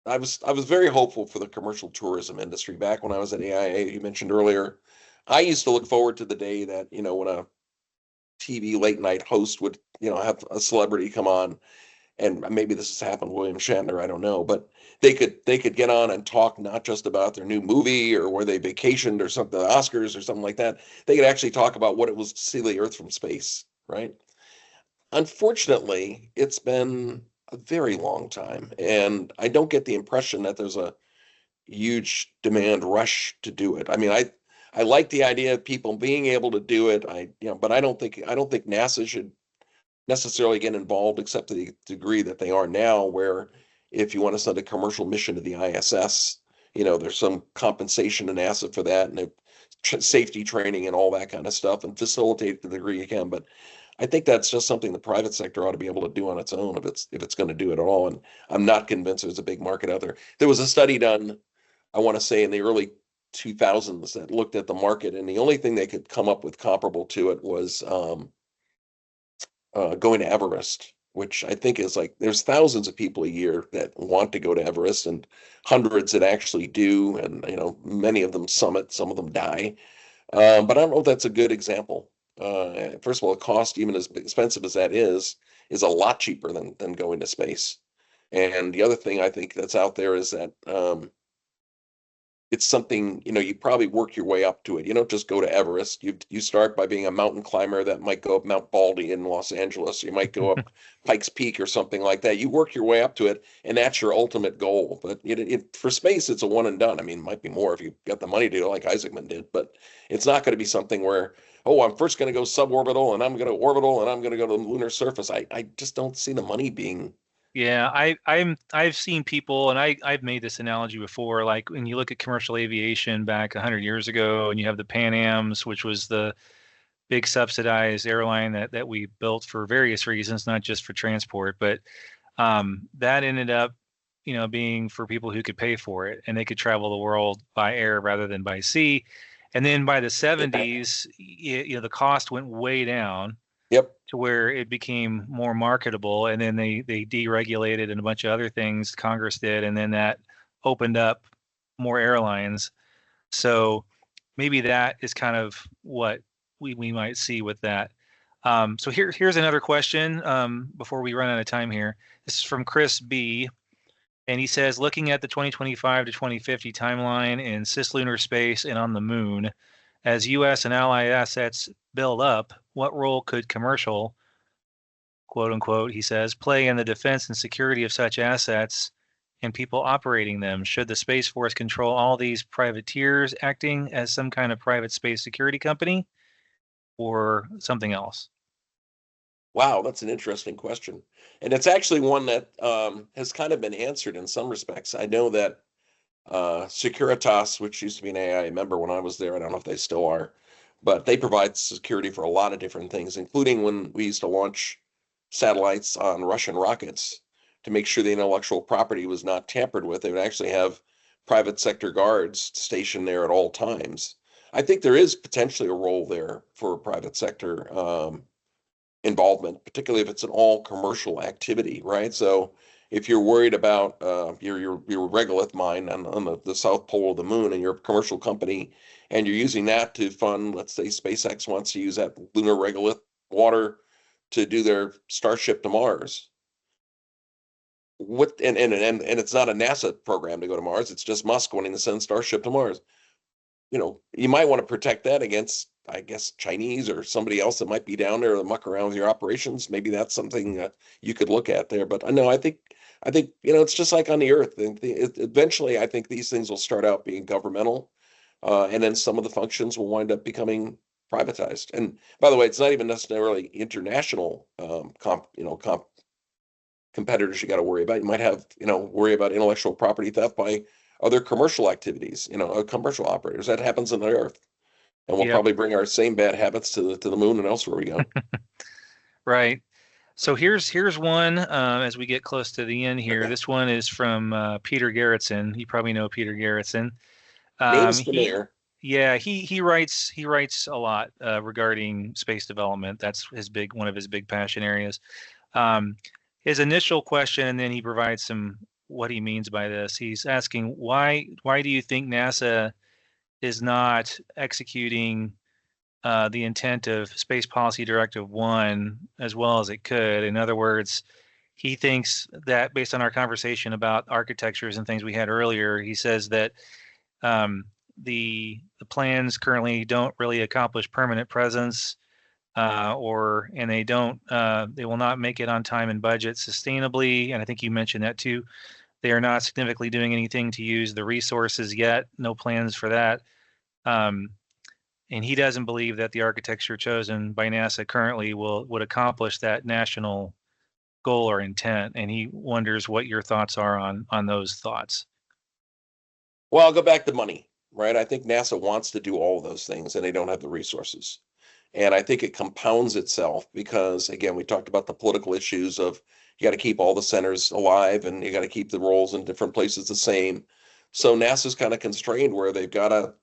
I was very hopeful for the commercial tourism industry back when I was at AIA. You mentioned earlier, I used to look forward to the day that when a TV late night host would have a celebrity come on, and maybe this has happened, William Shatner, I don't know, but they could get on and talk not just about their new movie or where they vacationed or something, the Oscars or something like that. They could actually talk about what it was to see the Earth from space, right? Unfortunately, it's been a very long time, and I don't get the impression that there's a huge demand rush to do it. I mean, I like the idea of people being able to do it. But I don't think NASA should necessarily get involved except to the degree that they are now, where if you want to send a commercial mission to the ISS, there's some compensation to NASA for that and safety training and all that kind of stuff and facilitate to the degree you can. But I think that's just something the private sector ought to be able to do on its own if it's going to do it at all. And I'm not convinced there's a big market out there. There was a study done, I want to say in the early 2000s, that looked at the market, and the only thing they could come up with comparable to it was going to Everest, which I think is like there's thousands of people a year that want to go to Everest and hundreds that actually do. And, many of them summit, some of them die. But I don't know if that's a good example. First of all, the cost, even as expensive as that is a lot cheaper than going to space. And the other thing I think that's out there is that it's something, you probably work your way up to it. You don't just go to Everest. You start by being a mountain climber that might go up Mount Baldy in Los Angeles. You might go up Pikes Peak or something like that. You work your way up to it, and that's your ultimate goal. But for space, it's a one and done. I mean, it might be more if you got the money to do it like Isaacman did, but it's not going to be something where, oh, I'm first going to go suborbital and I'm going to orbital and I'm going to go to the lunar surface. I just don't see the money being. Yeah, I've seen people, and I've made this analogy before. Like when you look at commercial aviation back 100 years ago, and you have the Pan Ams, which was the big subsidized airline that we built for various reasons, not just for transport, but that ended up, being for people who could pay for it, and they could travel the world by air rather than by sea. And then by the 70s, the cost went way down Yep. to where it became more marketable, and then they deregulated and a bunch of other things Congress did, and then that opened up more airlines. So maybe that is kind of what we might see with that. So here's another question before we run out of time here. This is from Chris B. And he says, looking at the 2025 to 2050 timeline in cislunar space and on the moon, as U.S. and allied assets build up, what role could commercial, quote unquote, he says, play in the defense and security of such assets and people operating them? Should the Space Force control all these privateers acting as some kind of private space security company or something else? Wow, that's an interesting question. And it's actually one that has kind of been answered in some respects. I know that Securitas, which used to be an AIA member when I was there, I don't know if they still are, but they provide security for a lot of different things, including when we used to launch satellites on Russian rockets to make sure the intellectual property was not tampered with. They would actually have private sector guards stationed there at all times. I think there is potentially a role there for private sector involvement, particularly if it's an all commercial activity, right? So if you're worried about your regolith mine on the south pole of the moon and you're a commercial company and you're using that to fund, let's say SpaceX wants to use that lunar regolith water to do their Starship to Mars. And it's not a NASA program to go to Mars, it's just Musk wanting to send Starship to Mars. You might want to protect that against, I guess, Chinese or somebody else that might be down there to muck around with your operations. Maybe that's something you could look at there. But no, I think it's just like on the Earth. Eventually, I think these things will start out being governmental, and then some of the functions will wind up becoming privatized. And by the way, it's not even necessarily international competitors you got to worry about. You might have worry about intellectual property theft by other commercial activities, commercial operators. That happens on the Earth. And we'll Yep. probably bring our same bad habits to the moon and elsewhere we go. Right. So here's one as we get close to the end here. This one is from Peter Garrettson. You probably know Peter Garrettson. Name's familiar. He writes a lot regarding space development. That's one of his big passion areas. His initial question, and then he provides some what he means by this. He's asking why do you think NASA is not executing the intent of Space Policy Directive 1 as well as it could? In other words, he thinks that based on our conversation about architectures and things we had earlier, he says that the plans currently don't really accomplish permanent presence, and they will not make it on time and budget sustainably. And I think you mentioned that too. They are not significantly doing anything to use the resources yet. No plans for that. And he doesn't believe that the architecture chosen by NASA currently would accomplish that national goal or intent. And he wonders what your thoughts are on those thoughts. Well, I'll go back to money, right? I think NASA wants to do all of those things and they don't have the resources. And I think it compounds itself because, again, we talked about the political issues of you got to keep all the centers alive and you got to keep the roles in different places the same. So NASA's kind of constrained where they've got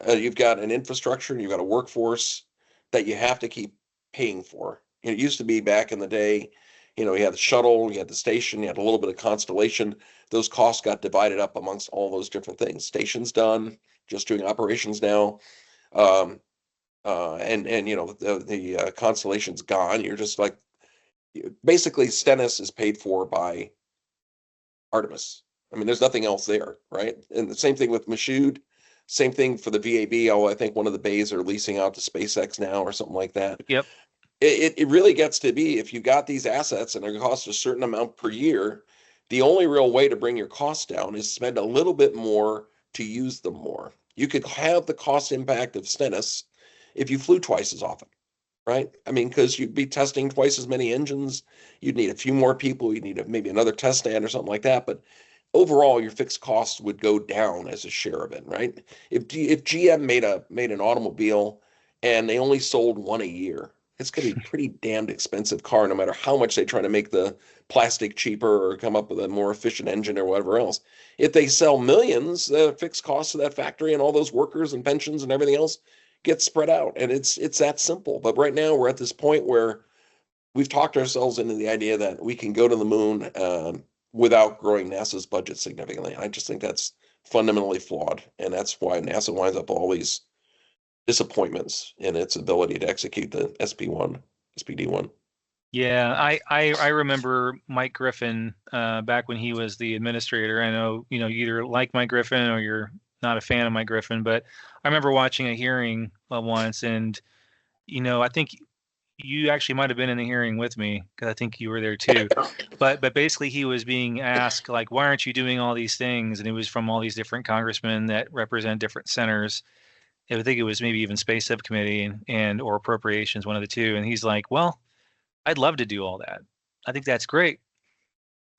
you've got an infrastructure, you've got a workforce that you have to keep paying for. It used to be back in the day, you had the shuttle, you had the station, you had a little bit of constellation. Those costs got divided up amongst all those different things. Station's done, just doing operations now. And the constellation's gone. You're just like, basically Stennis is paid for by Artemis, I mean, there's nothing else there, right? And the same thing with Michoud, same thing for the VAB. Oh, I think one of the bays are leasing out to SpaceX now or something like that. Yep. It really gets to be, if you got these assets and they cost a certain amount per year, the only real way to bring your costs down is spend a little bit more to use them more. You could have the cost impact of Stennis if you flew twice as often, right? I mean, because you'd be testing twice as many engines, you'd need a few more people, you'd need maybe another test stand or something like that. But overall, your fixed costs would go down as a share of it, right? If GM made an automobile and they only sold one a year, it's going to be a pretty damned expensive car, no matter how much they try to make the plastic cheaper or come up with a more efficient engine or whatever else. If they sell millions, the fixed costs of that factory and all those workers and pensions and everything else get spread out, and it's that simple. But right now, we're at this point where we've talked ourselves into the idea that we can go to the moon without growing NASA's budget significantly. I just think that's fundamentally flawed, and that's why NASA winds up all these disappointments in its ability to execute the SP1, SPD1. Yeah, I remember Mike Griffin back when he was the administrator. I know, you either like Mike Griffin or you're not a fan of Mike Griffin, but I remember watching a hearing once, and I think you actually might have been in the hearing with me, because I think you were there too. But basically, he was being asked, like, why aren't you doing all these things? And it was from all these different congressmen that represent different centers. I think it was maybe even Space Subcommittee and or Appropriations, one of the two. And he's like, well, I'd love to do all that. I think that's great.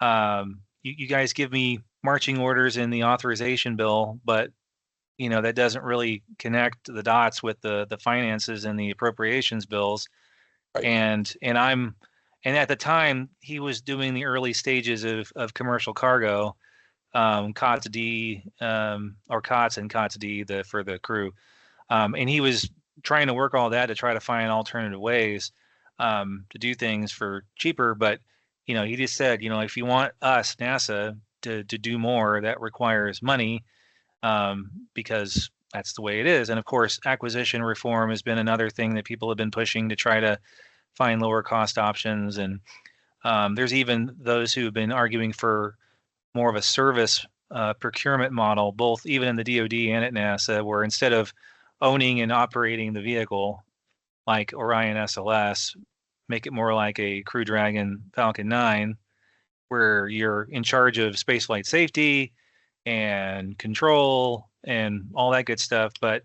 You guys give me marching orders in the authorization bill, but that doesn't really connect the dots with the finances and the appropriations bills. Right. And at the time he was doing the early stages of commercial cargo, COTS D, or COTS and COTS D for the crew. And he was trying to work all that to try to find alternative ways to do things for cheaper. But, he just said, if you want us, NASA, to do more, that requires money, because that's the way it is. And of course, acquisition reform has been another thing that people have been pushing to try to find lower cost options. And there's even those who have been arguing for more of a service procurement model, both even in the DoD and at NASA, where instead of owning and operating the vehicle like Orion SLS, make it more like a Crew Dragon Falcon 9, where you're in charge of spaceflight safety and control and all that good stuff. But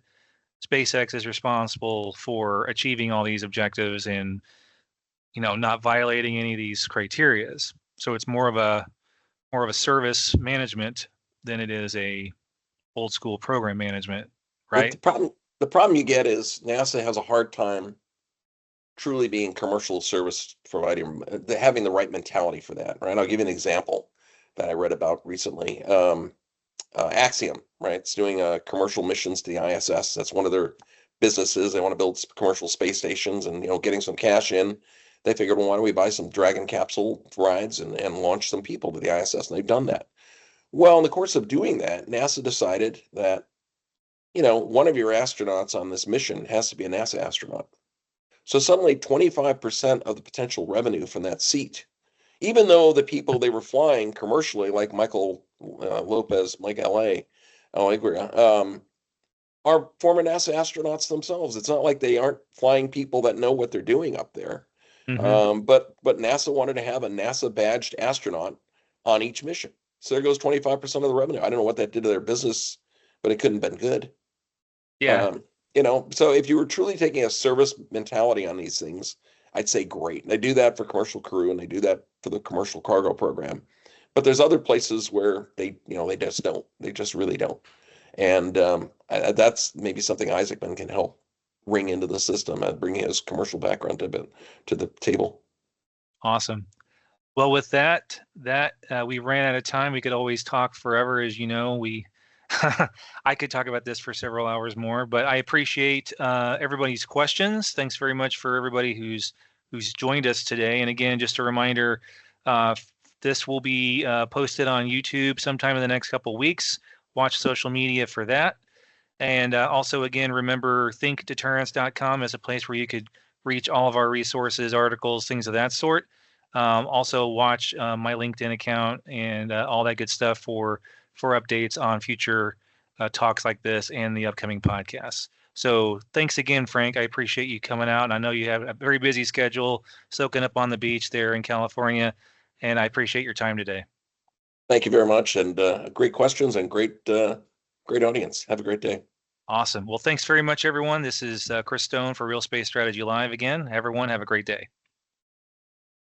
SpaceX is responsible for achieving all these objectives and, not violating any of these criterias. So it's more of a service management than it is a old school program management, right? The problem you get is NASA has a hard time truly being commercial service provider, having the right mentality for that, right? I'll give you an example that I read about recently. Axiom, right? It's doing commercial missions to the ISS. That's one of their businesses. They want to build commercial space stations and, getting some cash in. They figured, well, why don't we buy some Dragon capsule rides and launch some people to the ISS? And they've done that. Well, in the course of doing that, NASA decided that, one of your astronauts on this mission has to be a NASA astronaut. So suddenly 25% of the potential revenue from that seat, even though the people they were flying commercially, like Michael Lopez, Mike L.A., are former NASA astronauts themselves. It's not like they aren't flying people that know what they're doing up there. Mm-hmm. But NASA wanted to have a NASA badged astronaut on each mission. So there goes 25% of the revenue. I don't know what that did to their business, but it couldn't have been good. Yeah. So if you were truly taking a service mentality on these things, I'd say great. And they do that for commercial crew and they do that for the commercial cargo program. But there's other places where they just don't. They just really don't. And that's maybe something Isaacman can help bring into the system and bring his commercial background to the table. Awesome. Well, with that we ran out of time. We could always talk forever, as you know. I could talk about this for several hours more, but I appreciate everybody's questions. Thanks very much for everybody who's joined us today. And again, just a reminder, this will be posted on YouTube sometime in the next couple of weeks. Watch social media for that. And also, again, remember thinkdeterrence.com as a place where you could reach all of our resources, articles, things of that sort. Also, watch my LinkedIn account and all that good stuff for updates on future talks like this and the upcoming podcasts. So thanks again, Frank. I appreciate you coming out. And I know you have a very busy schedule, soaking up on the beach there in California, and I appreciate your time today. Thank you very much, and great questions and great audience. Have a great day. Awesome. Well, thanks very much, everyone. This is Chris Stone for Real Space Strategy Live again. Everyone, have a great day.